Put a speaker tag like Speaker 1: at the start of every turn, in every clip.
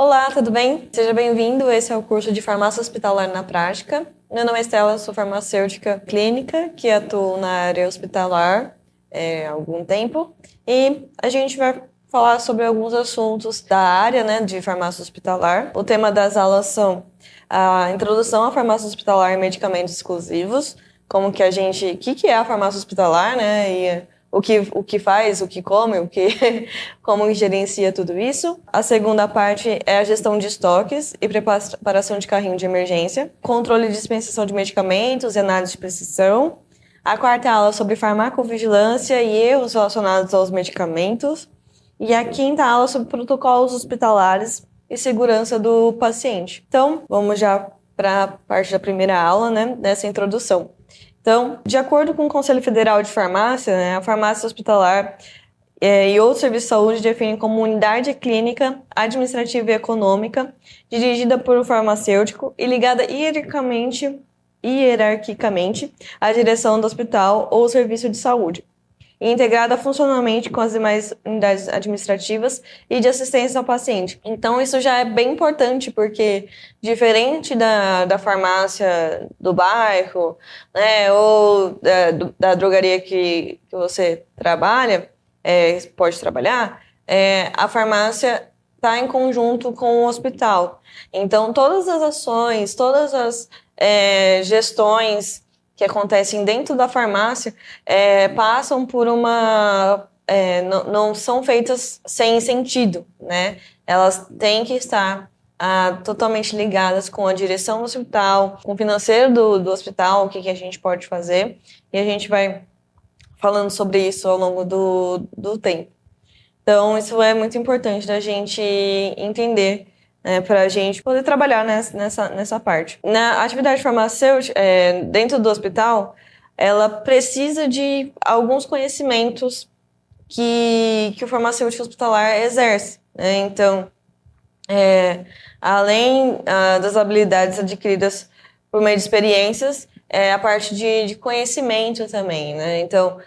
Speaker 1: Olá, tudo bem? Seja bem-vindo. Esse é o curso de Farmácia Hospitalar na Prática. Meu nome é Estela, sou farmacêutica clínica que atuo na área hospitalar há algum tempo e a gente vai falar sobre alguns assuntos da área, de farmácia hospitalar. O tema das aulas são a introdução à farmácia hospitalar e medicamentos exclusivos, o que é a farmácia hospitalar, e o que faz, o que come, como gerencia tudo isso. A segunda parte é a gestão de estoques e preparação de carrinho de emergência, controle de dispensação de medicamentos e análise de prescrição. A quarta aula é sobre farmacovigilância e erros relacionados aos medicamentos. E a quinta aula é sobre protocolos hospitalares e segurança do paciente. Então, vamos já para a parte da primeira aula, dessa introdução. Então, de acordo com o Conselho Federal de Farmácia, a farmácia hospitalar e outros serviços de saúde definem como unidade clínica, administrativa e econômica, dirigida por um farmacêutico e ligada hierarquicamente à direção do hospital ou serviço de saúde, e integrada funcionalmente com as demais unidades administrativas e de assistência ao paciente. Então, isso já é bem importante, porque diferente da farmácia do bairro, ou da drogaria que você trabalha, pode trabalhar, a farmácia está em conjunto com o hospital. Então, todas as ações, todas as gestões que acontecem dentro da farmácia passam por não são feitas sem sentido, Elas têm que estar totalmente ligadas com a direção do hospital, com o financeiro do hospital, o que a gente pode fazer, e a gente vai falando sobre isso ao longo do tempo. Então, isso é muito importante da gente entender, para a gente poder trabalhar nessa parte. Na atividade farmacêutica, dentro do hospital, ela precisa de alguns conhecimentos que o farmacêutico hospitalar exerce, Então, além das habilidades adquiridas por meio de experiências, a parte de conhecimento também, Então,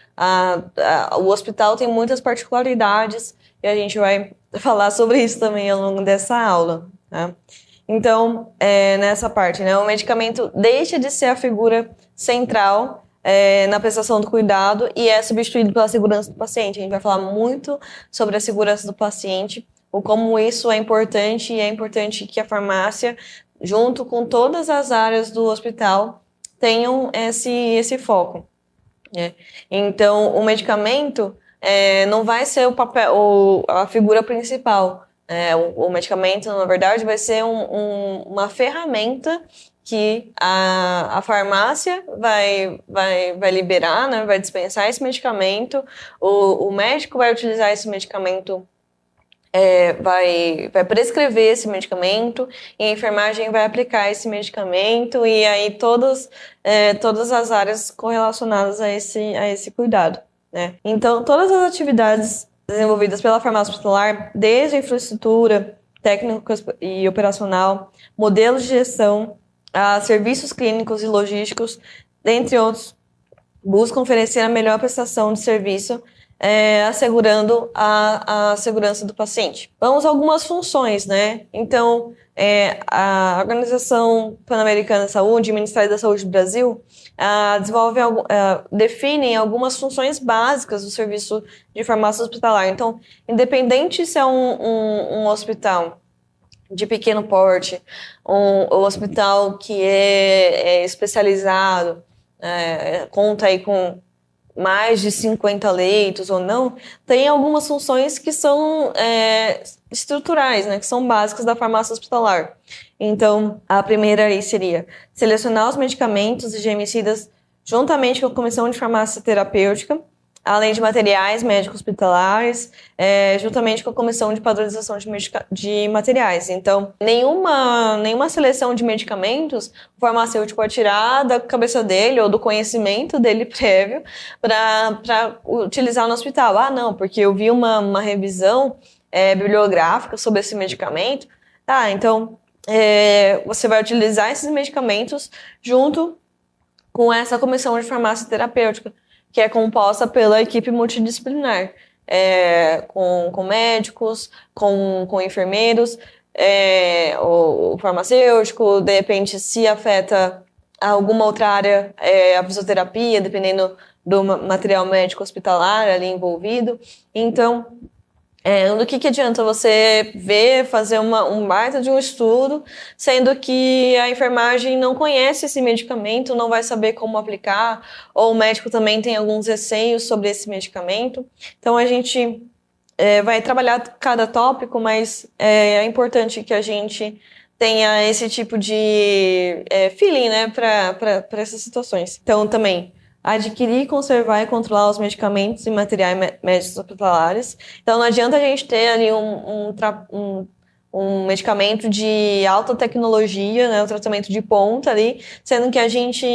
Speaker 1: o hospital tem muitas particularidades e a gente vai falar sobre isso também ao longo dessa aula, tá? Então, nessa parte, o medicamento deixa de ser a figura central na prestação do cuidado e é substituído pela segurança do paciente. A gente vai falar muito sobre a segurança do paciente, o como isso é importante, e é importante que a farmácia, junto com todas as áreas do hospital, tenham esse foco. Então, o medicamento não vai ser a figura principal. O medicamento, na verdade, vai ser uma ferramenta que a farmácia vai liberar, vai dispensar esse medicamento, o médico vai utilizar esse medicamento, vai prescrever esse medicamento, e a enfermagem vai aplicar esse medicamento, e aí todas as áreas correlacionadas a esse cuidado, Então, todas as atividades desenvolvidas pela farmácia hospitalar, desde a infraestrutura, técnica e operacional, modelos de gestão, a serviços clínicos e logísticos, dentre outros, buscam oferecer a melhor prestação de serviço, assegurando a segurança do paciente. Vamos a algumas funções, Então, a Organização Pan-Americana de Saúde e o Ministério da Saúde do Brasil definem algumas funções básicas do serviço de farmácia hospitalar. Então, independente se é um hospital de pequeno porte, um hospital que é especializado, conta aí com mais de 50 leitos ou não, tem algumas funções que são estruturais, que são básicas da farmácia hospitalar. Então, a primeira aí seria selecionar os medicamentos e gemicidas juntamente com a Comissão de Farmácia Terapêutica, além de materiais médicos hospitalares, juntamente com a Comissão de Padronização de Materiais. Então, nenhuma seleção de medicamentos o farmacêutico vai tirar da cabeça dele ou do conhecimento dele prévio para utilizar no hospital. Ah, não, porque eu vi uma revisão bibliográfica sobre esse medicamento. Tá, então, você vai utilizar esses medicamentos junto com essa Comissão de Farmácia Terapêutica, que é composta pela equipe multidisciplinar, com médicos, com enfermeiros, o farmacêutico, de repente se afeta alguma outra área, a fisioterapia, dependendo do material médico hospitalar ali envolvido. Então, do que adianta você fazer um baita de um estudo, sendo que a enfermagem não conhece esse medicamento, não vai saber como aplicar, ou o médico também tem alguns receios sobre esse medicamento. Então, a gente vai trabalhar cada tópico, mas é importante que a gente tenha esse tipo de feeling, né, para essas situações. Então, também, adquirir, conservar e controlar os medicamentos e materiais médicos hospitalares. Então, não adianta a gente ter ali um medicamento de alta tecnologia, né, um tratamento de ponta ali, sendo que a gente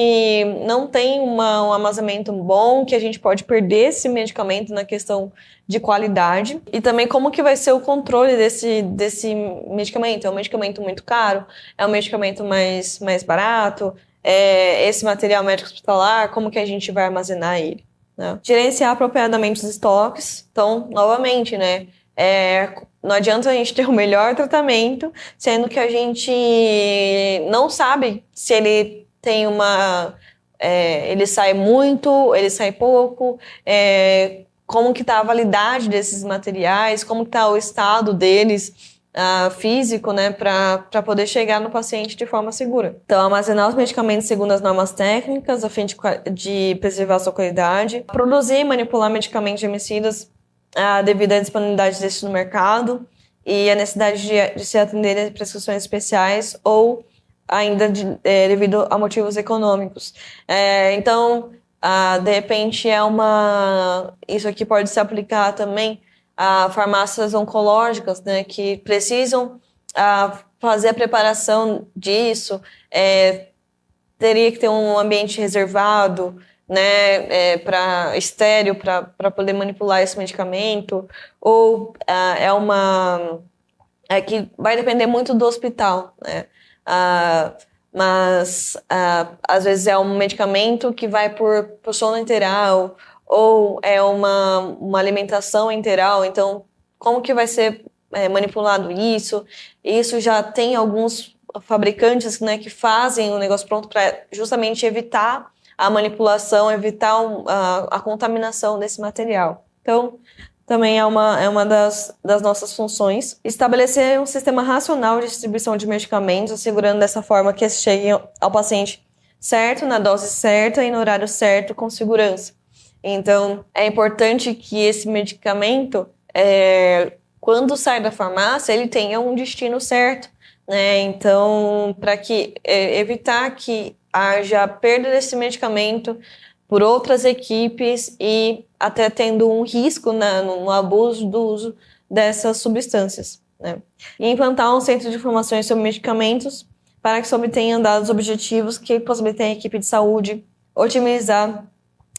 Speaker 1: não tem um armazenamento bom, que a gente pode perder esse medicamento na questão de qualidade. E também como que vai ser o controle desse medicamento. É um medicamento muito caro? É um medicamento mais barato? Esse material médico hospitalar, como que a gente vai armazenar ele? Né? Gerenciar apropriadamente os estoques. Então, novamente, né? Não adianta a gente ter o melhor tratamento, sendo que a gente não sabe se ele tem ele sai muito, ele sai pouco, como que está a validade desses materiais, como que está o estado deles, físico, né, para poder chegar no paciente de forma segura. Então, armazenar os medicamentos segundo as normas técnicas, a fim de preservar sua qualidade. Produzir e manipular medicamentos gemicidas devido à disponibilidade destes no mercado e a necessidade de se atender a prescrições especiais ou ainda devido a motivos econômicos. Então, de repente, isso aqui pode se aplicar também a farmácias oncológicas, né, que precisam fazer a preparação disso, teria que ter um ambiente reservado, né, estéril para poder manipular esse medicamento, ou que vai depender muito do hospital, né, mas às vezes é um medicamento que vai por sono enteral, ou é uma alimentação enteral, então como que vai ser manipulado isso? Isso já tem alguns fabricantes, né, que fazem o negócio pronto para justamente evitar a manipulação, evitar a contaminação desse material. Então, também é uma das nossas funções. Estabelecer um sistema racional de distribuição de medicamentos, assegurando dessa forma que eles cheguem ao paciente certo, na dose certa e no horário certo, com segurança. Então, é importante que esse medicamento, quando sai da farmácia, ele tenha um destino certo, né? Então, para evitar que haja perda desse medicamento por outras equipes e até tendo um risco no abuso do uso dessas substâncias, né? E implantar um centro de informações sobre medicamentos para que se obtenham dados objetivos que possibilitem a equipe de saúde otimizar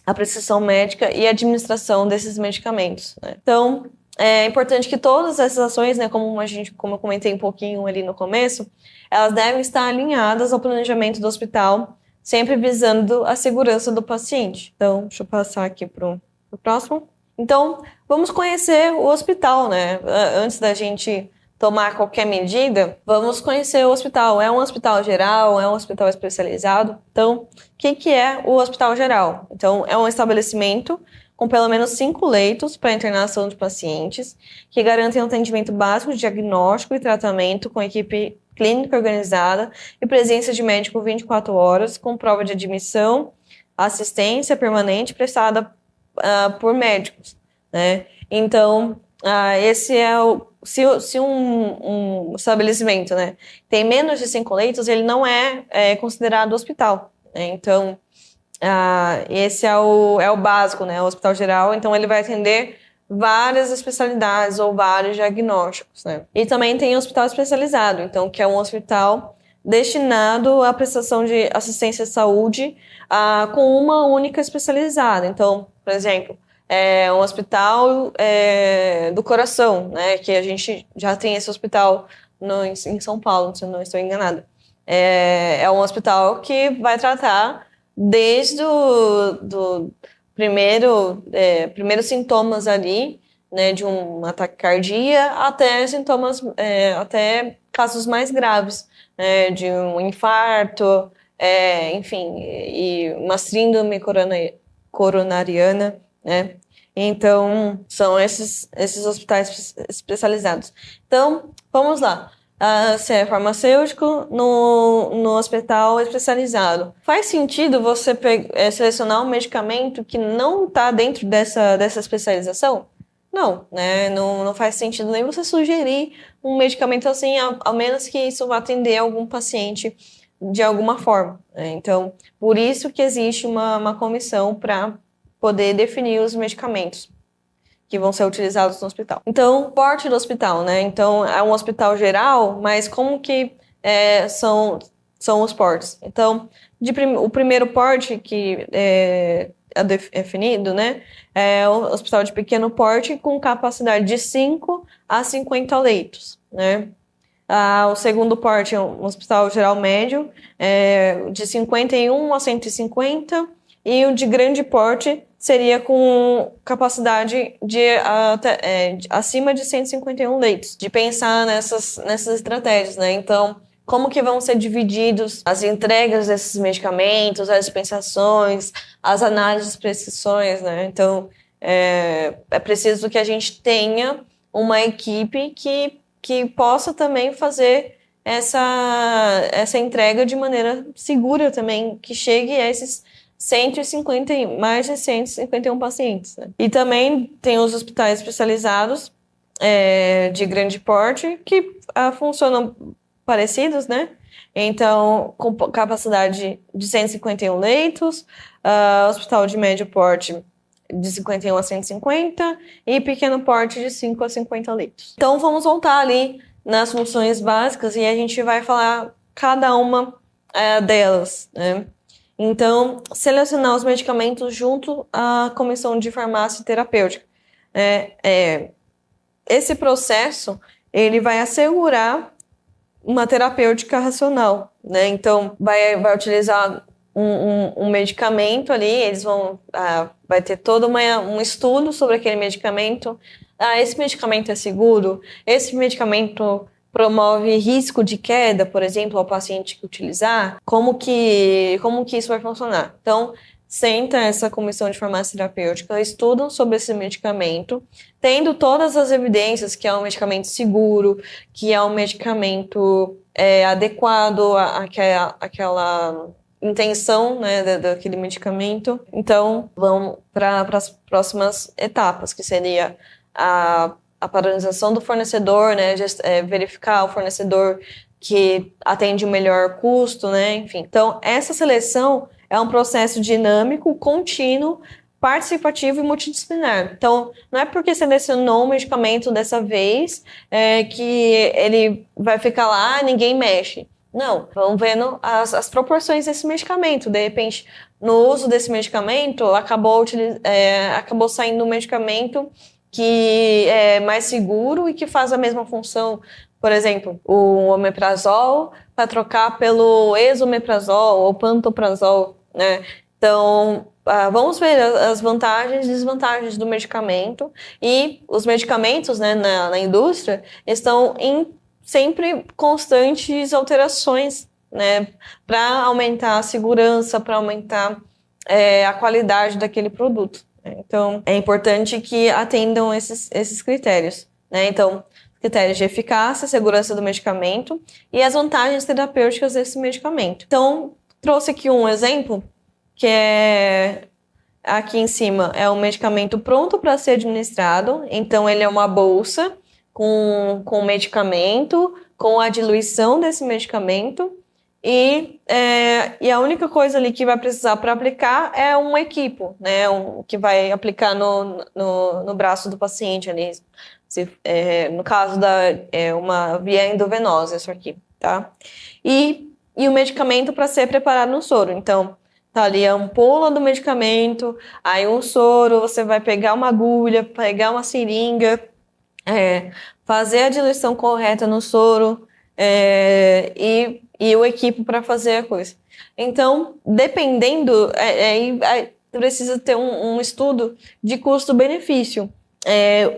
Speaker 1: a prescrição médica e a administração desses medicamentos, né? Então, é importante que todas essas ações, né, como eu comentei um pouquinho ali no começo, elas devem estar alinhadas ao planejamento do hospital, sempre visando a segurança do paciente. Então, deixa eu passar aqui para o próximo. Então, vamos conhecer o hospital, né? Antes da gente tomar qualquer medida, vamos conhecer o hospital. É um hospital geral? É um hospital especializado? Então, o que é o hospital geral? Então, é um estabelecimento com pelo menos 5 leitos para internação de pacientes, que garantem um atendimento básico de diagnóstico e tratamento com equipe clínica organizada e presença de médico 24 horas, com prova de admissão, assistência permanente prestada por médicos, né? Então, esse é se um estabelecimento, né, tem menos de 5 leitos, ele não é considerado hospital, né? Então, esse é o básico, né? O hospital geral, então ele vai atender várias especialidades ou vários diagnósticos, né? E também tem o hospital especializado, então, que é um hospital destinado à prestação de assistência à saúde com uma única especializada. Então, por exemplo, um hospital do coração, né? Que a gente já tem esse hospital em São Paulo, se eu não estou enganada. É um hospital que vai tratar desde do primeiros sintomas ali, né, de um ataque cardíaco até sintomas, até casos mais graves, né, de um infarto, enfim, e uma síndrome coronariana, né? Então, são esses hospitais especializados. Então, vamos lá. Você é farmacêutico no hospital especializado. Faz sentido você selecionar um medicamento que não está dentro dessa especialização? Não, né? Não faz sentido nem você sugerir um medicamento assim, ao menos que isso vá atender algum paciente de alguma forma, né? Então, por isso que existe uma comissão para poder definir os medicamentos que vão ser utilizados no hospital. Então, porte do hospital, né? Então, é um hospital geral, mas como que são os portes? Então, o primeiro porte que é definido, né? É o hospital de pequeno porte com capacidade de 5 a 50 leitos, né? O segundo porte é um hospital geral médio, de 51 a 150, e o de grande porte seria com capacidade de acima de 151 leitos, de pensar nessas estratégias, né? Então, como que vão ser divididos as entregas desses medicamentos, as dispensações, as análises de prescrições, né? Então, é preciso que a gente tenha uma equipe que possa também fazer essa entrega de maneira segura também, que chegue a esses mais de 151 pacientes, né? E também tem os hospitais especializados de grande porte que funcionam parecidos, né? Então, com capacidade de 151 leitos, hospital de médio porte de 51 a 150 e pequeno porte de 5 a 50 leitos. Então, vamos voltar ali nas funções básicas e a gente vai falar cada uma delas, né? Então, selecionar os medicamentos junto à comissão de farmácia terapêutica. Esse processo, ele vai assegurar uma terapêutica racional, né? Então, vai utilizar um medicamento ali, eles vai ter todo um estudo sobre aquele medicamento. Esse medicamento é seguro? Esse medicamento promove risco de queda, por exemplo, ao paciente que utilizar? Como que isso vai funcionar? Então, senta essa comissão de farmácia terapêutica, estudam sobre esse medicamento, tendo todas as evidências que é um medicamento seguro, que é um medicamento adequado àquela intenção, né, daquele medicamento. Então, vão para as próximas etapas, que seria a padronização do fornecedor, né, verificar o fornecedor que atende o melhor custo, né, enfim. Então, essa seleção é um processo dinâmico, contínuo, participativo e multidisciplinar. Então, não é porque selecionou um medicamento dessa vez que ele vai ficar lá, ninguém mexe. Não, vamos vendo as proporções desse medicamento. De repente, no uso desse medicamento, acabou saindo um medicamento que é mais seguro e que faz a mesma função. Por exemplo, o omeprazol para trocar pelo esomeprazol ou pantoprazol, né? Então, vamos ver as vantagens e desvantagens do medicamento. E os medicamentos, né, na indústria estão em sempre constantes alterações, né, para aumentar a segurança, para aumentar a qualidade daquele produto. Então, é importante que atendam esses critérios, né? Então, critérios de eficácia, segurança do medicamento e as vantagens terapêuticas desse medicamento. Então, trouxe aqui um exemplo, que é aqui em cima, é um medicamento pronto para ser administrado. Então, ele é uma bolsa com medicamento, com a diluição desse medicamento, e a única coisa ali que vai precisar para aplicar é um equipo, né, que vai aplicar no braço do paciente ali, no caso uma via endovenosa, isso aqui, tá? E o medicamento para ser preparado no soro. Então, tá ali a ampola do medicamento, aí um soro, você vai pegar uma agulha, pegar uma seringa, fazer a diluição correta no soro, e o equipo para fazer a coisa. Então, dependendo, precisa ter um estudo de custo-benefício.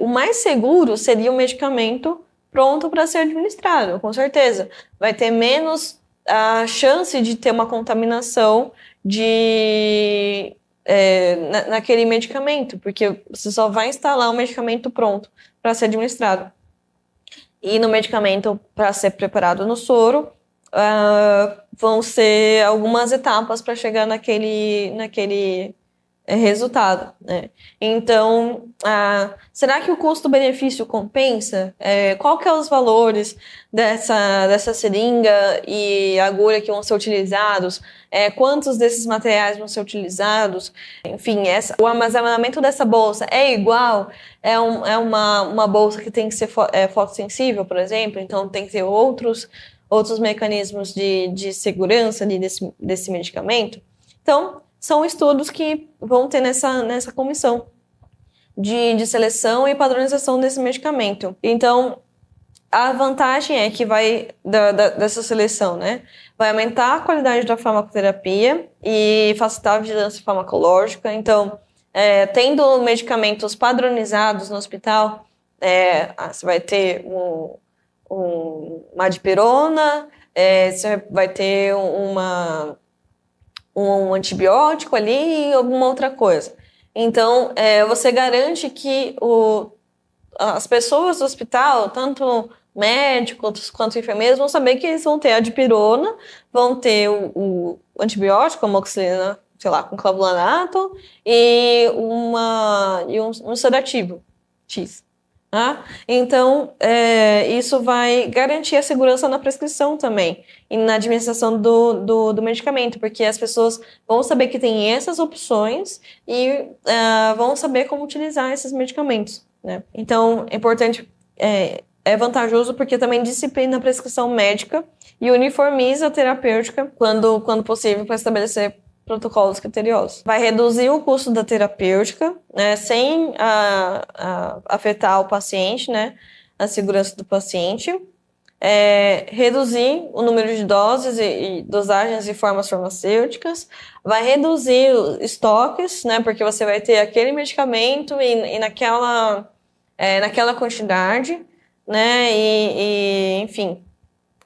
Speaker 1: O mais seguro seria o medicamento pronto para ser administrado, com certeza. Vai ter menos a chance de ter uma contaminação naquele medicamento, porque você só vai instalar um medicamento pronto para ser administrado. E no medicamento, para ser preparado no soro, vão ser algumas etapas para chegar naquele resultado, né? Então, será que o custo-benefício compensa? Qual que é os valores dessa seringa e agulha que vão ser utilizados? Quantos desses materiais vão ser utilizados? Enfim, o armazenamento dessa bolsa é igual? É uma bolsa que tem que ser fotossensível, por exemplo, então tem que ter outros mecanismos de segurança ali desse medicamento. Então, são estudos que vão ter nessa comissão de seleção e padronização desse medicamento. Então, a vantagem é que dessa seleção, né? Vai aumentar a qualidade da farmacoterapia e facilitar a vigilância farmacológica. Então, tendo medicamentos padronizados no hospital, você vai ter uma dipirona, você vai ter um antibiótico ali e alguma outra coisa. Então, você garante que as pessoas do hospital, tanto médicos quanto enfermeiros, vão saber que eles vão ter a dipirona, vão ter o antibiótico, a amoxicilina, sei lá, com clavulanato, e um sedativo X. Tá? Então, isso vai garantir a segurança na prescrição também e na administração do medicamento, porque as pessoas vão saber que tem essas opções e vão saber como utilizar esses medicamentos, né? Então, é importante, é vantajoso porque também disciplina a prescrição médica e uniformiza a terapêutica quando possível para estabelecer protocolos criteriosos. Vai reduzir o custo da terapêutica, né, sem afetar o paciente, né, a segurança do paciente. Reduzir o número de doses e dosagens e formas farmacêuticas. Vai reduzir os estoques, né, porque você vai ter aquele medicamento e naquela quantidade, né, enfim,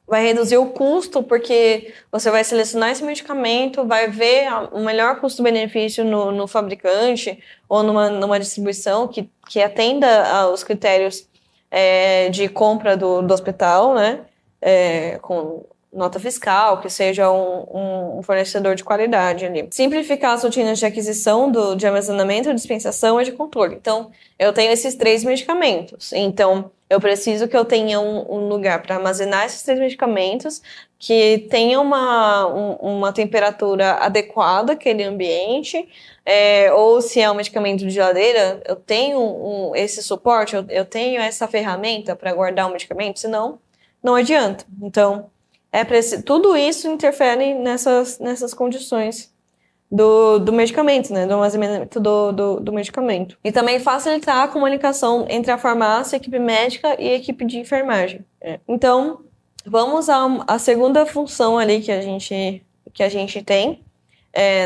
Speaker 1: vai reduzir o custo, porque você vai selecionar esse medicamento, vai ver o melhor custo-benefício no fabricante ou numa distribuição que atenda aos critérios de compra do hospital, né? Com nota fiscal, que seja um fornecedor de qualidade ali. Simplificar as rotinas de aquisição, de armazenamento, de dispensação e de controle. Então, eu tenho esses 3 medicamentos. Então, eu preciso que eu tenha um lugar para armazenar esses 3 medicamentos, que tenha uma temperatura adequada àquele ambiente, ou se é um medicamento de geladeira, eu tenho esse suporte, eu tenho essa ferramenta para guardar o medicamento, senão não adianta. Então, tudo isso interfere nessas condições do medicamento, né? Do armazenamento do medicamento. E também facilitar a comunicação entre a farmácia, a equipe médica e a equipe de enfermagem. Então, vamos à segunda função ali que a gente tem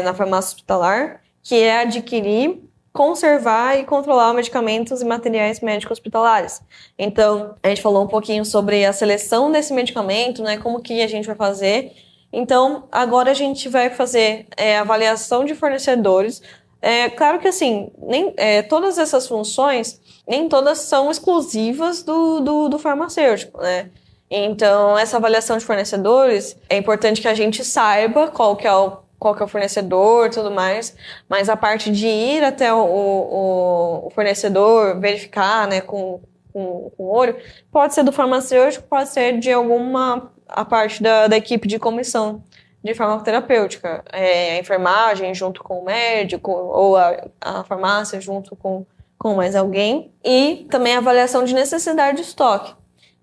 Speaker 1: na farmácia hospitalar, que é adquirir, conservar e controlar medicamentos e materiais médicos hospitalares. Então, a gente falou um pouquinho sobre a seleção desse medicamento, né? Como que a gente vai fazer. Então, agora a gente vai fazer avaliação de fornecedores. Claro que, assim, todas essas funções, nem todas são exclusivas do farmacêutico, né? Então, essa avaliação de fornecedores, é importante que a gente saiba qual que é o fornecedor e tudo mais, mas a parte de ir até o fornecedor, verificar, né, com o olho, pode ser do farmacêutico, pode ser de a parte da equipe de comissão de farmacoterapêutica, a enfermagem junto com o médico, ou a farmácia junto com mais alguém, e também a avaliação de necessidade de estoque.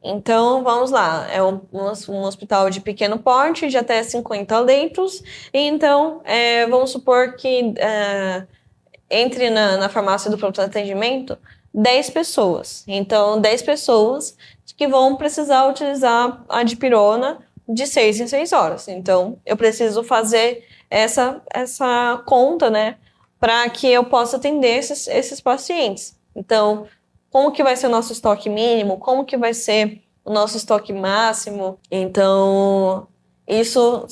Speaker 1: Então, vamos lá, é um hospital de pequeno porte, de até 50 leitos, então, vamos supor que entre na farmácia do pronto atendimento 10 pessoas. Então, 10 pessoas que vão precisar utilizar a dipirona de 6 em 6 horas. Então, eu preciso fazer essa conta, né, para que eu possa atender esses pacientes. Então, como que vai ser o nosso estoque mínimo? Como que vai ser o nosso estoque máximo. Então, isso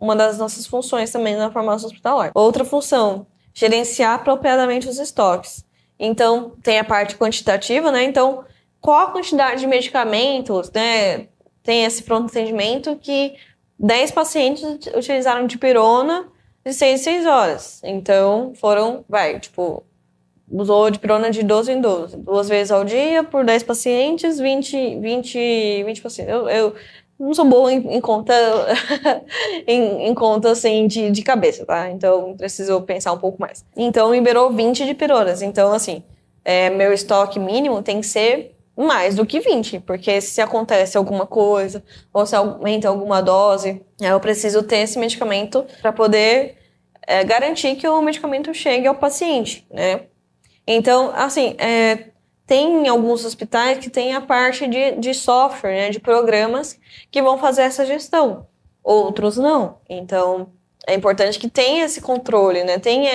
Speaker 1: uma das nossas funções também na farmácia hospitalar. Outra função, gerenciar apropriadamente os estoques. Então, tem a parte quantitativa, né? Então, qual a quantidade de medicamentos, né? Tem esse pronto atendimento que 10 pacientes utilizaram dipirona de 6 em 6 horas. Então, usou dipirona de 12 em 12. 2 vezes ao dia, por 10 pacientes, 20 pacientes. Eu não sou boa em conta, em conta, assim, de cabeça, tá? Então, preciso pensar um pouco mais. Então, liberou 20 dipironas. Então, assim, meu estoque mínimo tem que ser mais do que 20, porque se acontece alguma coisa, ou se aumenta alguma dose, eu preciso ter esse medicamento para poder garantir que o medicamento chegue ao paciente, né? Então, assim, tem alguns hospitais que tem a parte de software, né, de programas que vão fazer essa gestão, outros não. Então, é importante que tenha esse controle, né, tenha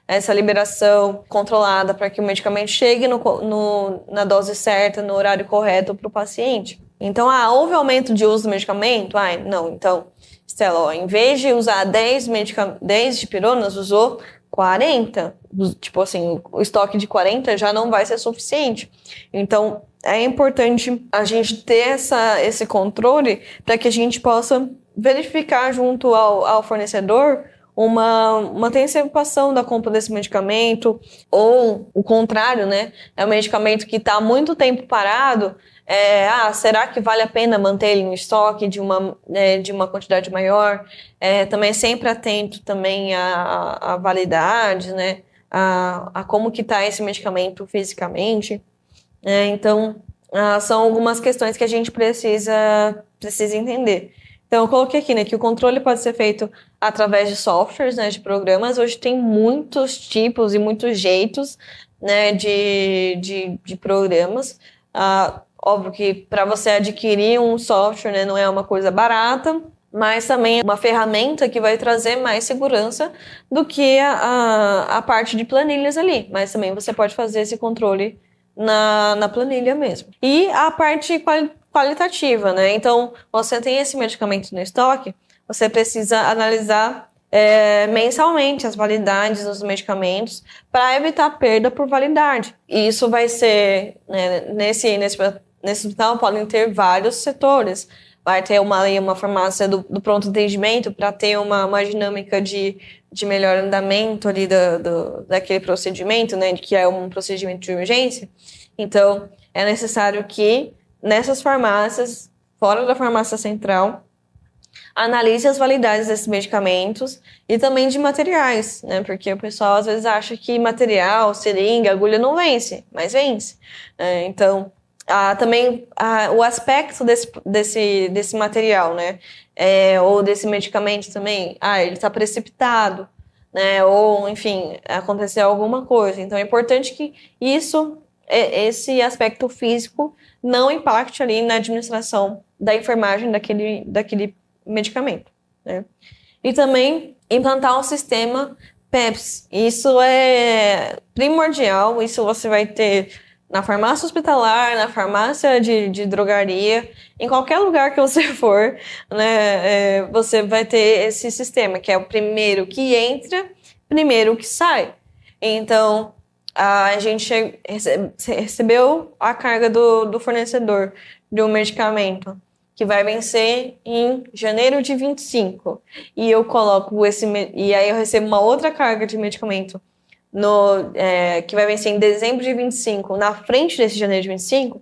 Speaker 1: essa liberação controlada para que o medicamento chegue na dose certa, no horário correto para o paciente. Então, houve aumento de uso do medicamento? Não. Então, Stella, ó, em vez de usar 10 dipironas, usou 40. Tipo assim, o estoque de 40 já não vai ser suficiente. Então, é importante a gente ter esse controle para que a gente possa verificar junto ao fornecedor uma antecipação da compra desse medicamento, ou o contrário, né? É um medicamento que está há muito tempo parado. Será que vale a pena manter ele no estoque de uma quantidade maior? Também sempre atento também à validade, né? A como que está esse medicamento fisicamente. Então, são algumas questões que a gente precisa entender. Então, eu coloquei aqui, né, que o controle pode ser feito através de softwares, né, de programas. Hoje tem muitos tipos e muitos jeitos, né, de programas. Óbvio que para você adquirir um software, né, não é uma coisa barata, mas também é uma ferramenta que vai trazer mais segurança do que a parte de planilhas ali. Mas também você pode fazer esse controle na planilha mesmo. E a parte qualitativa, né? Então, você tem esse medicamento no estoque, você precisa analisar mensalmente as validades dos medicamentos para evitar perda por validade. E isso vai ser, né, nesse hospital podem ter vários setores. Vai ter uma farmácia do pronto atendimento para ter uma dinâmica de melhor andamento ali daquele procedimento, né, que é um procedimento de urgência. Então, é necessário que nessas farmácias, fora da farmácia central, analise as validades desses medicamentos e também de materiais, né? Porque o pessoal às vezes acha que material, seringa, agulha não vence, mas vence. Então, também o aspecto desse material, né? Ou desse medicamento também, ele está precipitado, né? Ou, enfim, aconteceu alguma coisa. Então, é importante que esse aspecto físico não impacte ali na administração da enfermagem daquele medicamento, né? E também implantar um sistema PEPS. Isso é primordial, isso você vai ter na farmácia hospitalar, na farmácia de drogaria, em qualquer lugar que você for, né, você vai ter esse sistema, que é o primeiro que entra, primeiro que sai. Então, a gente recebeu a carga do fornecedor de um medicamento que vai vencer em janeiro de 25. E eu coloco e aí eu recebo uma outra carga de medicamento que vai vencer em dezembro de 25, na frente desse janeiro de 25.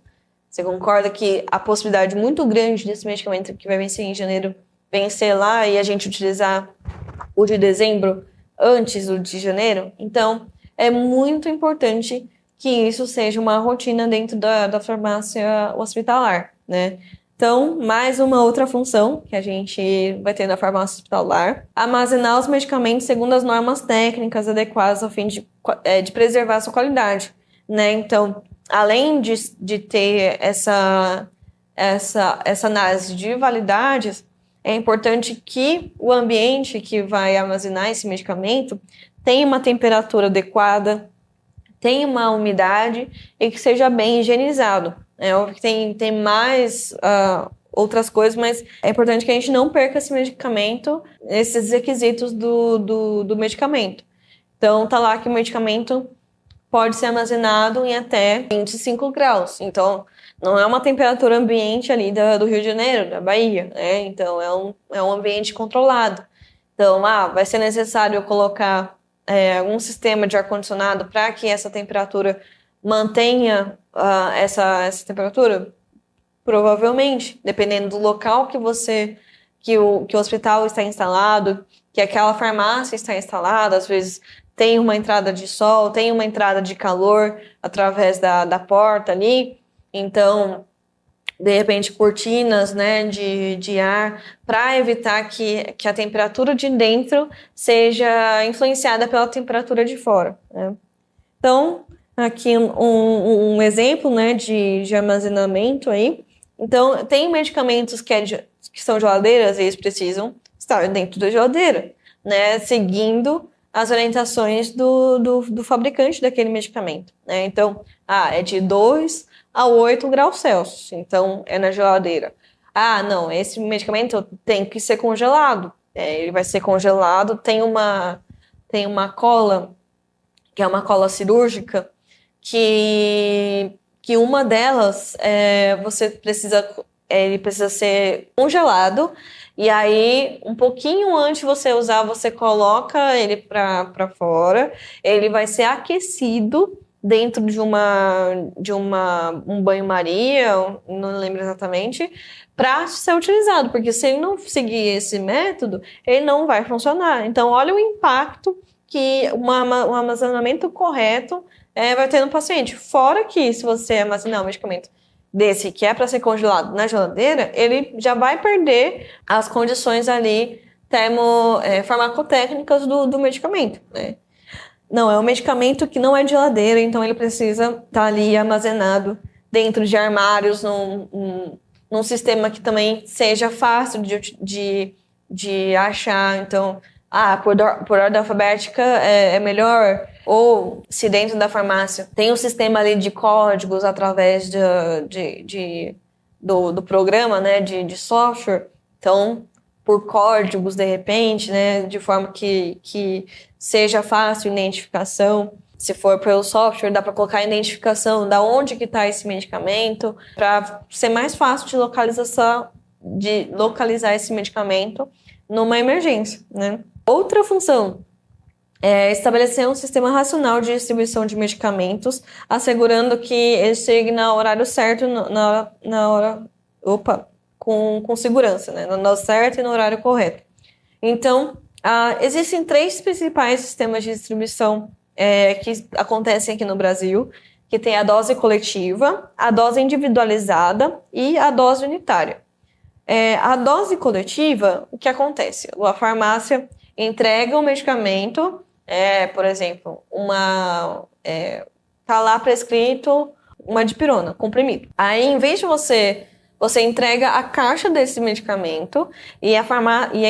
Speaker 1: Você concorda que a possibilidade muito grande desse medicamento que vai vencer em janeiro vencer lá e a gente utilizar o de dezembro antes do de janeiro? Então, é muito importante que isso seja uma rotina dentro da farmácia hospitalar, né? Então, mais uma outra função que a gente vai ter na farmácia hospitalar: armazenar os medicamentos segundo as normas técnicas adequadas a fim de preservar a sua qualidade, né? Então, além de ter essa análise de validades, é importante que o ambiente que vai armazenar esse medicamento tenha uma temperatura adequada, tenha uma umidade e que seja bem higienizado, É óbvio que tem mais outras coisas, mas é importante que a gente não perca esse medicamento, esses requisitos do medicamento. Então, tá lá que o medicamento pode ser armazenado em até 25 graus. Então, não é uma temperatura ambiente ali do Rio de Janeiro, da Bahia, né? Então, é um ambiente controlado. Então, vai ser necessário colocar algum sistema de ar-condicionado para que essa temperatura mantenha essa temperatura? Provavelmente, dependendo do local que o hospital está instalado, que aquela farmácia está instalada, às vezes tem uma entrada de sol, tem uma entrada de calor através da porta ali, então, de repente, cortinas, né, de ar, para evitar que a temperatura de dentro seja influenciada pela temperatura de fora, né? Então, aqui um exemplo, né, de armazenamento aí. Então, tem medicamentos que são geladeiras e eles precisam estar dentro da geladeira, né, seguindo as orientações do fabricante daquele medicamento, né? Então, é de 2 a 8 graus Celsius, então é na geladeira. Não, esse medicamento tem que ser congelado. Ele vai ser congelado, tem uma cola, que é uma cola cirúrgica, que uma delas ele precisa ser congelado, e aí um pouquinho antes de você usar, você coloca ele para fora, ele vai ser aquecido dentro de um banho-maria, não lembro exatamente, para ser utilizado, porque se ele não seguir esse método, ele não vai funcionar. Então, olha o impacto que um armazenamento correto vai ter no paciente. Fora que, se você armazenar um medicamento desse que é para ser congelado na geladeira, ele já vai perder as condições ali farmacotécnicas do medicamento, né? Não, é um medicamento que não é de geladeira, então ele precisa estar ali armazenado dentro de armários, num sistema que também seja fácil de achar. Então, por ordem alfabética é melhor. Ou se dentro da farmácia tem um sistema ali de códigos através do programa, né, de software, então por códigos de repente, né, de forma que seja fácil a identificação. Se for pelo software, dá para colocar a identificação da onde que está esse medicamento, para ser mais fácil de localizar esse medicamento numa emergência, né? Outra função é estabelecer um sistema racional de distribuição de medicamentos, assegurando que ele chegue no horário certo, com segurança, né? No certo e no horário correto. Então, existem 3 principais sistemas de distribuição que acontecem aqui no Brasil, que tem a dose coletiva, a dose individualizada e a dose unitária. A dose coletiva, o que acontece? A farmácia entrega o medicamento, por exemplo, tá lá prescrito uma dipirona, comprimido. Aí, em vez de você entrega a caixa desse medicamento e a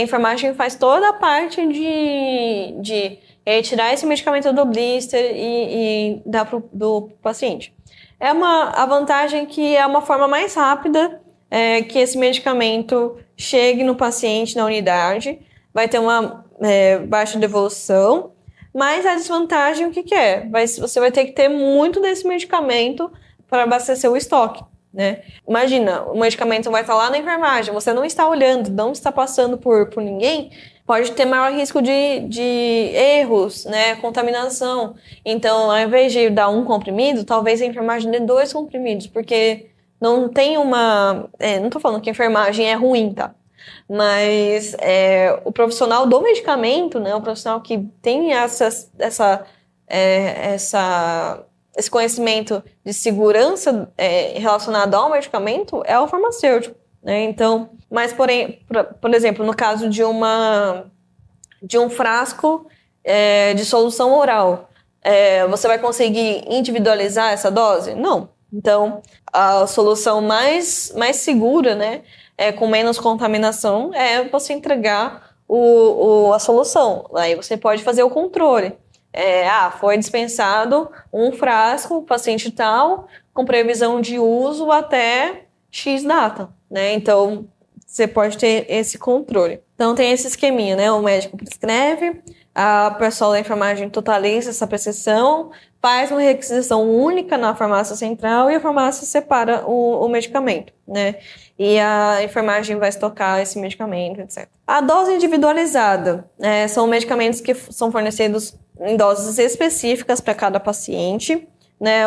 Speaker 1: enfermagem faz toda a parte de retirar esse medicamento do blister e dar do paciente. A vantagem que é uma forma mais rápida que esse medicamento chegue no paciente na unidade, vai ter uma baixa devolução, mas a desvantagem o que é? Você vai ter que ter muito desse medicamento para abastecer o estoque, né? Imagina, o medicamento vai estar lá na enfermagem, você não está olhando, não está passando por ninguém, pode ter maior risco de erros, né? Contaminação. Então, ao invés de dar um comprimido, talvez a enfermagem dê 2 comprimidos, porque não tem não estou falando que a enfermagem é ruim, tá? Mas o profissional do medicamento, né? O profissional que tem esse conhecimento de segurança relacionado ao medicamento é o farmacêutico, né? Então, mas porém, por exemplo, no caso de um frasco de solução oral, você vai conseguir individualizar essa dose? Não. Então, a solução mais segura, né, com menos contaminação, é você entregar a solução. Aí você pode fazer o controle. Foi dispensado um frasco, paciente tal, com previsão de uso até X data, né? Então, você pode ter esse controle. Então, tem esse esqueminha, né? O médico prescreve, a pessoa da enfermagem totaliza essa prescrição, faz uma requisição única na farmácia central e a farmácia separa o medicamento, né? E a enfermagem vai estocar esse medicamento, etc. A dose individualizada, são medicamentos que são fornecidos em doses específicas para cada paciente, né?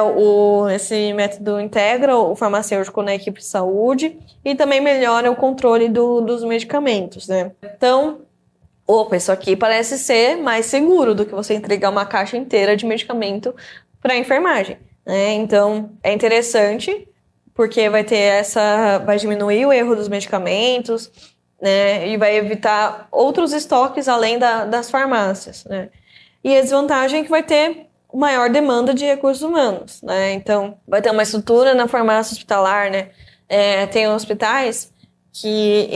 Speaker 1: Esse método integra o farmacêutico na equipe de saúde e também melhora o controle dos medicamentos, né? Então, isso aqui parece ser mais seguro do que você entregar uma caixa inteira de medicamento para a enfermagem, né? Então, é interessante porque vai diminuir o erro dos medicamentos, né? E vai evitar outros estoques além das farmácias, né? E a desvantagem é que vai ter maior demanda de recursos humanos, né? Então, vai ter uma estrutura na farmácia hospitalar, né? Tem hospitais que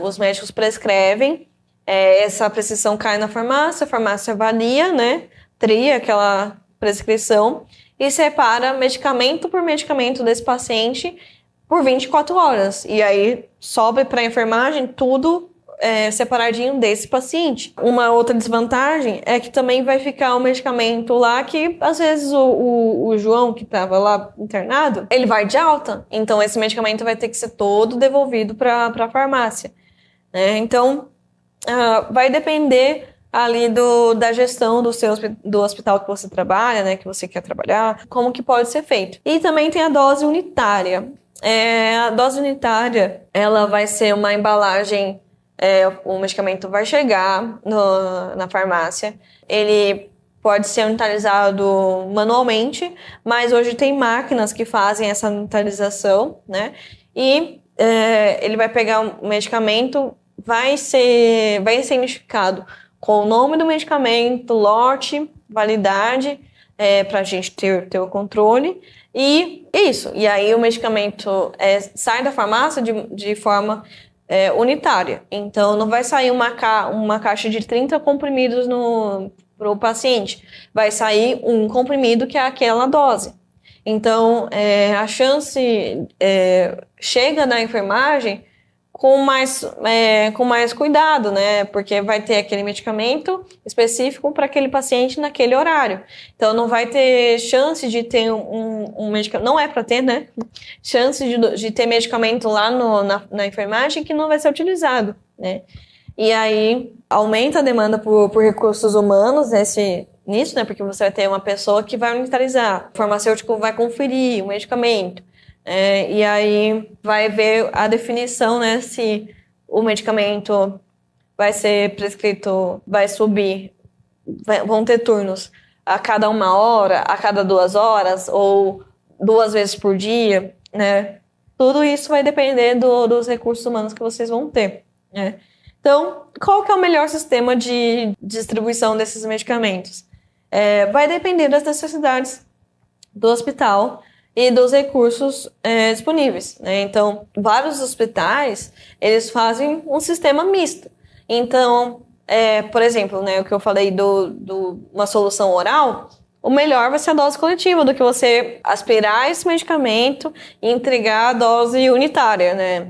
Speaker 1: os médicos prescrevem, essa prescrição cai na farmácia, a farmácia avalia, né? Tria aquela prescrição e separa medicamento por medicamento desse paciente por 24 horas. E aí, sobe para a enfermagem tudo separadinho desse paciente. Uma outra desvantagem é que também vai ficar um medicamento lá que, às vezes, o João, que estava lá internado, ele vai de alta. Então, esse medicamento vai ter que ser todo devolvido para a farmácia, né? Então, vai depender ali da gestão do hospital que você trabalha, né, que você quer trabalhar, como que pode ser feito. E também tem a dose unitária. A dose unitária, ela vai ser uma embalagem. O medicamento vai chegar na farmácia, ele pode ser unitarizado manualmente, mas hoje tem máquinas que fazem essa unitarização, né? E ele vai pegar o medicamento, vai ser identificado com o nome do medicamento, lote, validade, para a gente ter o controle. E isso. E aí o medicamento sai da farmácia de forma unitária. Então, não vai sair uma caixa de 30 comprimidos para o paciente. Vai sair um comprimido que é aquela dose. Então, a chance chega na enfermagem com mais cuidado, né? Porque vai ter aquele medicamento específico para aquele paciente naquele horário. Então, não vai ter chance de ter um medicamento... Não é para ter, né? Chance de ter medicamento lá na enfermagem que não vai ser utilizado, né? E aí, aumenta a demanda por recursos humanos nisso, né? Porque você vai ter uma pessoa que vai unitarizar. O farmacêutico vai conferir o medicamento. E aí vai ver a definição, né, se o medicamento vai ser prescrito, vai subir, vão ter turnos a cada 1 hora, a cada 2 horas ou 2 vezes por dia, né? Tudo isso vai depender dos recursos humanos que vocês vão ter, né? Então, qual que é o melhor sistema de distribuição desses medicamentos? Vai depender das necessidades do hospital e dos recursos disponíveis, né? Então, vários hospitais, eles fazem um sistema misto. Então, por exemplo, né, o que eu falei uma solução oral, o melhor vai ser a dose coletiva, do que você aspirar esse medicamento e entregar a dose unitária, né,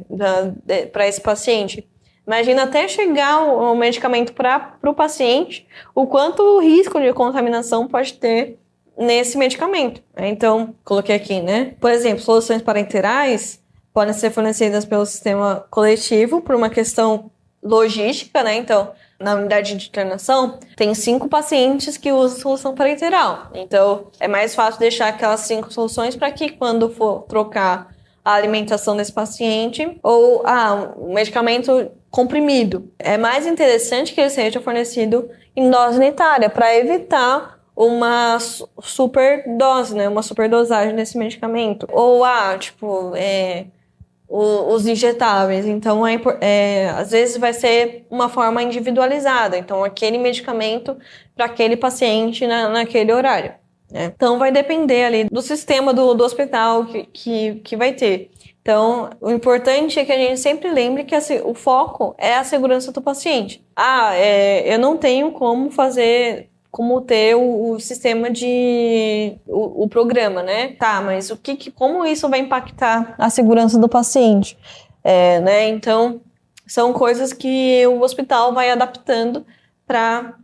Speaker 1: para esse paciente. Imagina até chegar o medicamento para o paciente, o quanto o risco de contaminação pode ter nesse medicamento. Então, coloquei aqui, né? Por exemplo, soluções parenterais podem ser fornecidas pelo sistema coletivo por uma questão logística, né? Então, na unidade de internação, tem 5 pacientes que usam solução parenteral. Então, é mais fácil deixar aquelas 5 soluções para que, quando for trocar a alimentação desse paciente, ou um medicamento comprimido, é mais interessante que ele seja fornecido em dose unitária, para evitar uma superdose, né? Uma superdosagem desse medicamento. Ou, os injetáveis. Então, às vezes vai ser uma forma individualizada. Então, aquele medicamento para aquele paciente naquele horário, né? Então, vai depender ali do sistema do hospital que vai ter. Então, o importante é que a gente sempre lembre que o foco é a segurança do paciente. Eu não tenho como fazer como ter o sistema o programa, né? Tá, mas como isso vai impactar a segurança do paciente? Né? Então, são coisas que o hospital vai adaptando para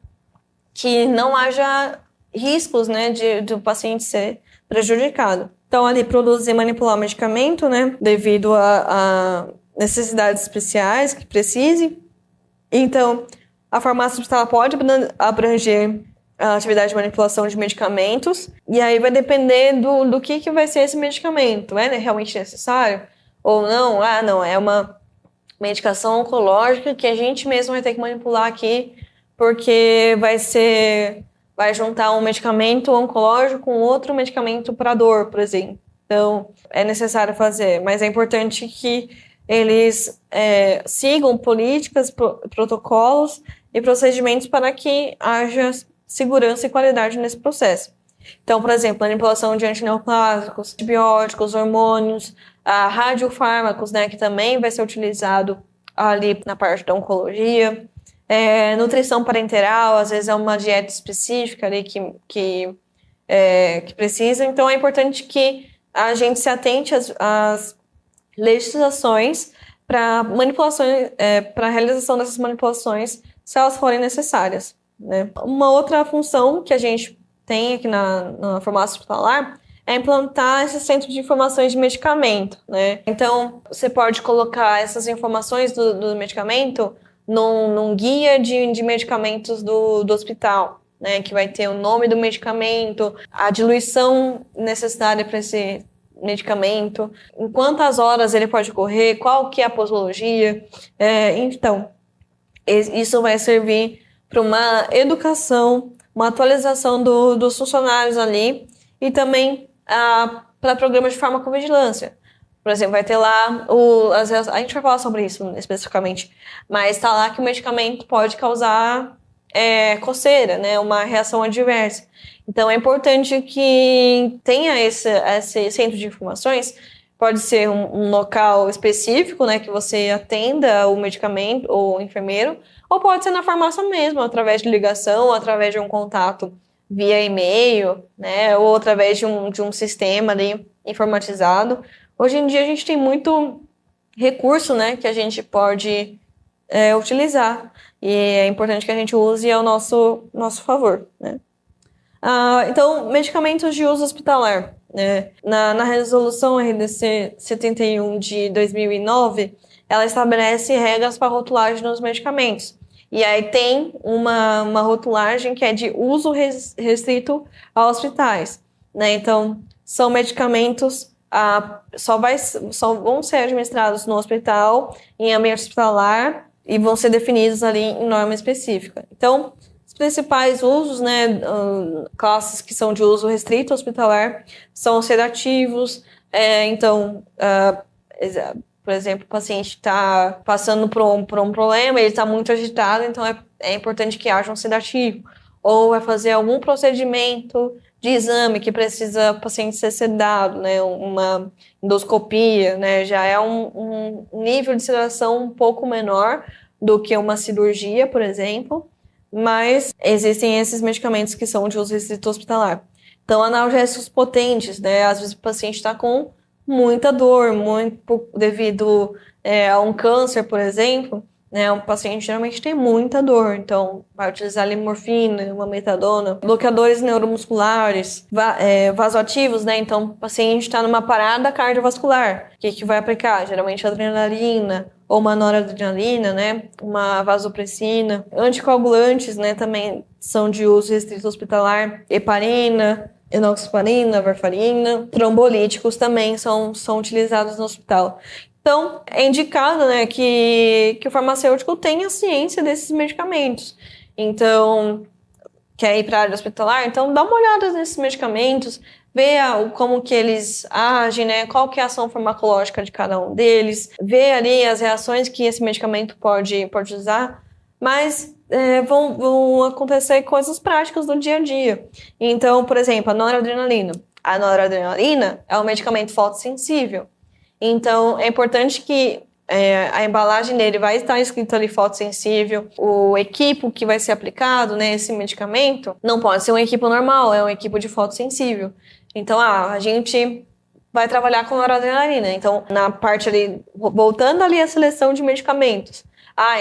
Speaker 1: que não haja riscos, né, do paciente ser prejudicado. Então, ali, produzir e manipular o medicamento, né, devido a necessidades especiais que precise. Então, a farmácia hospitalar pode abranger a atividade de manipulação de medicamentos, e aí vai depender do que vai ser esse medicamento. É realmente necessário ou não? Ah, não, é uma medicação oncológica que a gente mesmo vai ter que manipular aqui, porque vai juntar um medicamento oncológico com outro medicamento para dor, por exemplo. Então, é necessário fazer, mas é importante que eles sigam políticas, protocolos e procedimentos para que haja segurança e qualidade nesse processo. Então, por exemplo, manipulação de antineoplásicos, antibióticos, hormônios, radiofármacos, né, que também vai ser utilizado ali na parte da oncologia. Nutrição parenteral, às vezes é uma dieta específica ali que precisa. Então, é importante que a gente se atente às legislações para manipulações, para a realização dessas manipulações, se elas forem necessárias, né? Uma outra função que a gente tem aqui na farmácia hospitalar é implantar esse centro de informações de medicamento, né? Então, você pode colocar essas informações do medicamento num guia de medicamentos do hospital, né? Que vai ter o nome do medicamento, a diluição necessária para esse medicamento, em quantas horas ele pode correr, qual que é a posologia. Então, isso vai servir para uma educação, uma atualização dos funcionários ali e também para programas de farmacovigilância. Por exemplo, vai ter lá, a gente vai falar sobre isso especificamente, mas está lá que o medicamento pode causar coceira, né, uma reação adversa. Então, é importante que tenha esse centro de informações. Pode ser um local específico, né, que você atenda o medicamento ou o enfermeiro, ou pode ser na farmácia mesmo, através de ligação, através de um contato via e-mail, né, ou através de um sistema ali informatizado. Hoje em dia, a gente tem muito recurso, né, que a gente pode utilizar, e é importante que a gente use ao nosso favor, né. Então, medicamentos de uso hospitalar, né? Na resolução RDC 71 de 2009, ela estabelece regras para rotulagem dos medicamentos. E aí tem uma rotulagem que é de uso restrito a hospitais, né? Então, são medicamentos só vão ser administrados no hospital, em ambiente hospitalar, e vão ser definidos ali em norma específica. Então, principais usos, né, classes que são de uso restrito hospitalar, são sedativos. Então, por exemplo, o paciente está passando por um problema, ele está muito agitado, então é importante que haja um sedativo. Ou vai fazer algum procedimento de exame que precisa o paciente ser sedado, né, uma endoscopia, né, já é um nível de sedação um pouco menor do que uma cirurgia, por exemplo. Mas existem esses medicamentos que são de uso restrito hospitalar. Então, analgésicos potentes, né? Às vezes o paciente está com muita dor, devido a um câncer, por exemplo, né? Um paciente geralmente tem muita dor, então vai utilizar ali morfina, uma metadona, bloqueadores neuromusculares, vasoativos, né? Então, o paciente está numa parada cardiovascular. O que vai aplicar? Geralmente adrenalina, ou uma noradrenalina, né, uma vasopressina. Anticoagulantes, né, também são de uso restrito hospitalar. Heparina, enoxaparina, varfarina. Trombolíticos também são utilizados no hospital. Então, é indicado, né, que o farmacêutico tenha ciência desses medicamentos. Então, quer ir para a área hospitalar? Então, dá uma olhada nesses medicamentos, vê como que eles agem, né? Qual que é a ação farmacológica de cada um deles, vê ali as reações que esse medicamento pode usar, mas vão acontecer coisas práticas do dia a dia. Então, por exemplo, a noradrenalina. A noradrenalina é um medicamento fotossensível. Então, é importante que a embalagem dele vai estar escrito ali fotossensível, o equipo que vai ser aplicado, né, esse medicamento, não pode ser um equipo normal, é um equipo de fotossensível. Então, a gente vai trabalhar com noradrenalina. Então, na parte ali, voltando ali à seleção de medicamentos.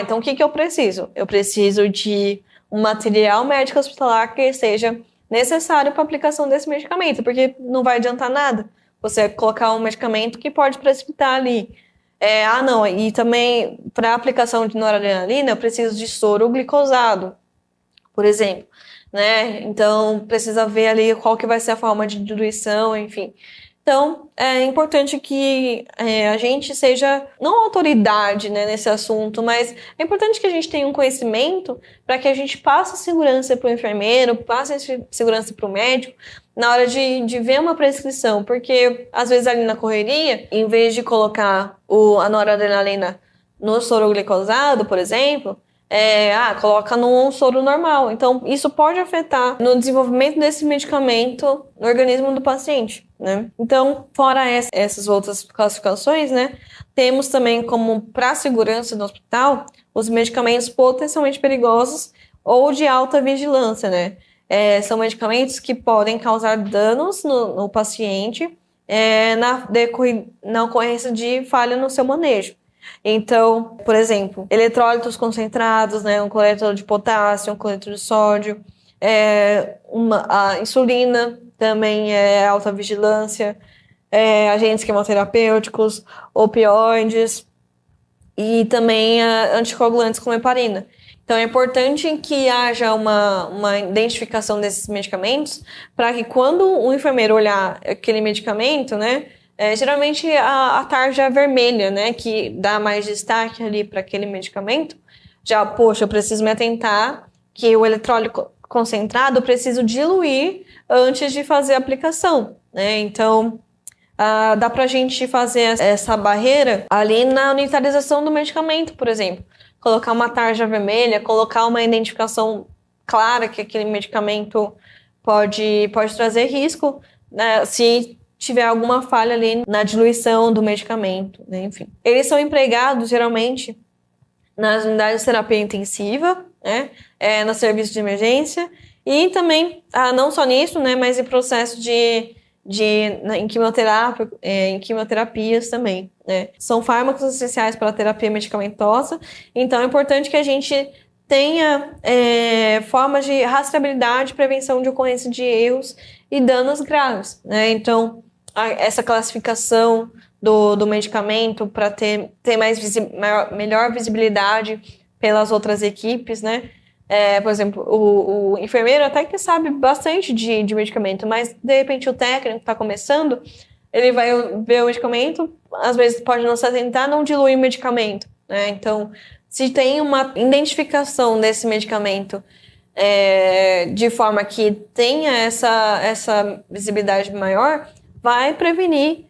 Speaker 1: Então o que eu preciso? Eu preciso de um material médico hospitalar que seja necessário para a aplicação desse medicamento, porque não vai adiantar nada você colocar um medicamento que pode precipitar ali. Não, e também para a aplicação de noradrenalina eu preciso de soro glicosado, por exemplo, né? Então precisa ver ali qual que vai ser a forma de diluição, enfim. Então, é importante que a gente seja, não autoridade, né, nesse assunto, mas é importante que a gente tenha um conhecimento para que a gente passe segurança para o enfermeiro, passe segurança para o médico na hora de ver uma prescrição. Porque, às vezes, ali na correria, em vez de colocar a noradrenalina no soro glicosado, por exemplo, coloca num soro normal. Então, isso pode afetar no desenvolvimento desse medicamento no organismo do paciente, né? Então, fora essas outras classificações, né, temos também como para a segurança do hospital os medicamentos potencialmente perigosos ou de alta vigilância, né? São medicamentos que podem causar danos no paciente na ocorrência de falha no seu manejo. Então, por exemplo, eletrólitos concentrados, né, um cloreto de potássio, um cloreto de sódio, a insulina também é alta vigilância, agentes quimioterapêuticos, opioides e também anticoagulantes como heparina. Então, é importante que haja uma identificação desses medicamentos para que quando o enfermeiro olhar aquele medicamento, né, geralmente a tarja vermelha, né, que dá mais destaque ali para aquele medicamento, eu preciso me atentar que o eletrólito concentrado eu preciso diluir antes de fazer a aplicação, né? Então, dá para a gente fazer essa barreira ali na unitarização do medicamento, por exemplo. Colocar uma tarja vermelha, colocar uma identificação clara que aquele medicamento pode trazer risco, né, se tiver alguma falha ali na diluição do medicamento, né? Enfim. Eles são empregados, geralmente, nas unidades de terapia intensiva, né? No serviço de emergência, e também, não só nisso, né, mas em processo em quimioterapias também, né? São fármacos essenciais para a terapia medicamentosa, então é importante que a gente tenha formas de rastreabilidade e prevenção de ocorrência de erros e danos graves, né? Então, essa classificação do medicamento para ter melhor visibilidade pelas outras equipes, né? Por exemplo, o enfermeiro até que sabe bastante de medicamento, mas de repente o técnico está começando, ele vai ver o medicamento, às vezes pode não se atentar, não diluir o medicamento, né? Então, se tem uma identificação desse medicamento de forma que tenha essa visibilidade maior, vai prevenir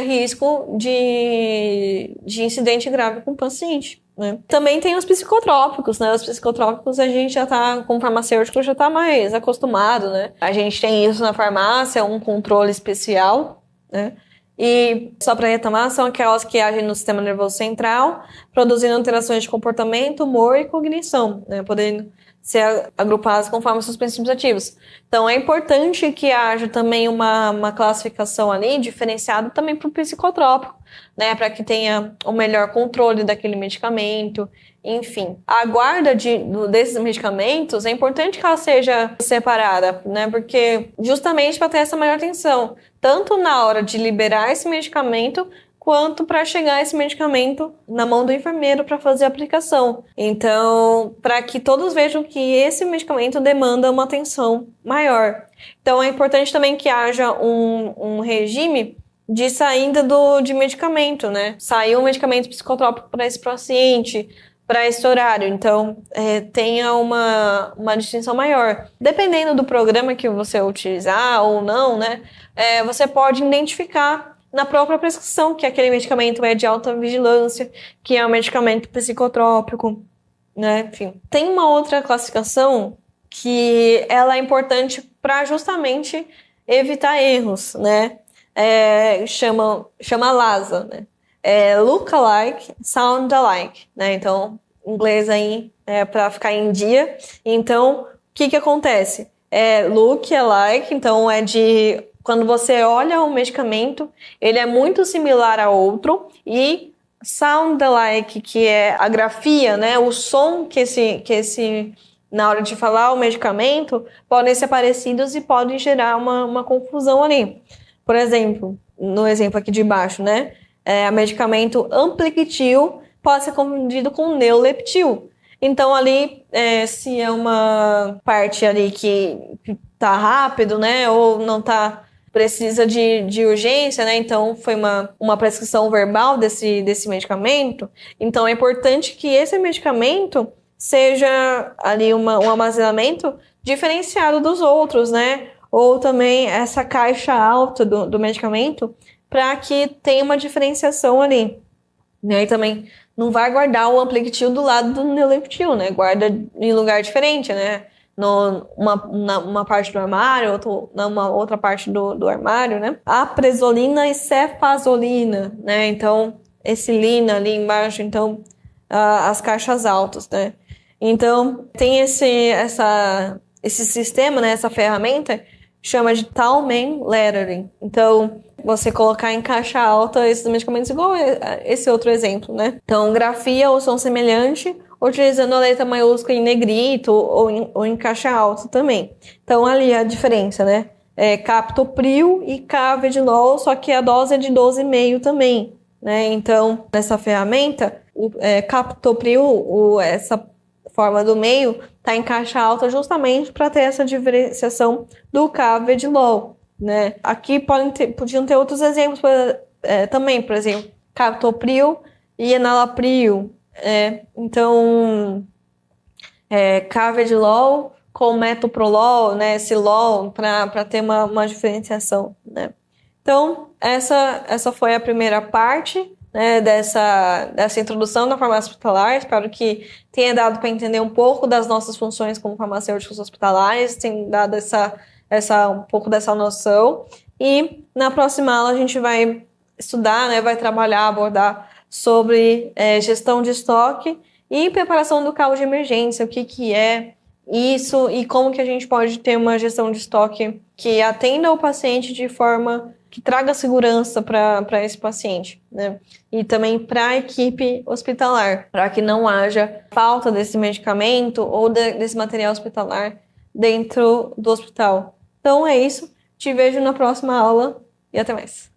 Speaker 1: risco de incidente grave com o paciente, né? Também tem os psicotrópicos, né? Os psicotrópicos a gente já tá, como farmacêutico, já tá mais acostumado, né? A gente tem isso na farmácia, um controle especial, né? E, só para retomar, são aquelas que agem no sistema nervoso central, produzindo alterações de comportamento, humor e cognição, né? Podendo ser agrupadas conforme seus princípios ativos. Então, é importante que haja também uma classificação ali, diferenciada também para o psicotrópico, né? Para que tenha o melhor controle daquele medicamento, enfim. A guarda desses medicamentos, é importante que ela seja separada, né? Porque justamente para ter essa maior atenção, tanto na hora de liberar esse medicamento, quanto para chegar esse medicamento na mão do enfermeiro para fazer a aplicação. Então, para que todos vejam que esse medicamento demanda uma atenção maior. Então, é importante também que haja um regime de saída de medicamento, né? Saiu um medicamento psicotrópico para esse paciente, para esse horário. Então, tenha uma distinção maior. Dependendo do programa que você utilizar ou não, né? Você pode identificar na própria prescrição que aquele medicamento é de alta vigilância, que é um medicamento psicotrópico, né? Enfim. Tem uma outra classificação que ela é importante para justamente evitar erros, né? Chama LASA, né? look alike, sound alike, né? Então, inglês aí para ficar em dia. Então, o que acontece? Look alike, então de quando você olha um medicamento, ele é muito similar a outro, e sound alike, que é a grafia, né? O som que esse na hora de falar o medicamento, podem ser parecidos e podem gerar uma confusão ali. Por exemplo, no exemplo aqui de baixo, né? O medicamento Ampliquitil pode ser confundido com Neuleptil. Então, ali, se é uma parte ali que tá rápido, né? Ou não tá, precisa de urgência, né? Então, foi uma prescrição verbal desse medicamento. Então, é importante que esse medicamento seja ali um armazenamento diferenciado dos outros, né? Ou também essa caixa alta do medicamento, para que tenha uma diferenciação ali. Né? E também não vai guardar o Ampliquitil do lado do Neuleptil, né? Guarda em lugar diferente, né? Uma parte do armário, numa outra parte do armário, né? Apresolina e cefazolina, né? Então, esse lina ali embaixo, então, as caixas altas, né? Então, tem esse sistema, né? Essa ferramenta, chama de Talman Lettering. Então, você colocar em caixa alta esses medicamentos, igual esse outro exemplo, né? Então, grafia ou som semelhante, utilizando a letra maiúscula em negrito ou em caixa alta também. Então, ali a diferença, né? Captopril e Carvedilol, só que a dose é de 12,5 também, né? Então, nessa ferramenta, o Captopril, essa forma do meio, está em caixa alta justamente para ter essa diferenciação do Carvedilol, né? Aqui podiam ter outros exemplos também, por exemplo, Captopril e Enalapril. Então, Carvedilol com metoprolol, né? Silol, para ter uma diferenciação, né? Então, essa foi a primeira parte, né, dessa introdução da farmácia hospitalar. Espero que tenha dado para entender um pouco das nossas funções como farmacêuticos hospitalares, tenha dado um pouco dessa noção. E na próxima aula a gente vai estudar, né, vai trabalhar, abordar sobre gestão de estoque e preparação do carro de emergência, o que é isso e como que a gente pode ter uma gestão de estoque que atenda o paciente de forma que traga segurança para esse paciente, né? E também para a equipe hospitalar, para que não haja falta desse medicamento ou desse material hospitalar dentro do hospital. Então é isso, te vejo na próxima aula e até mais.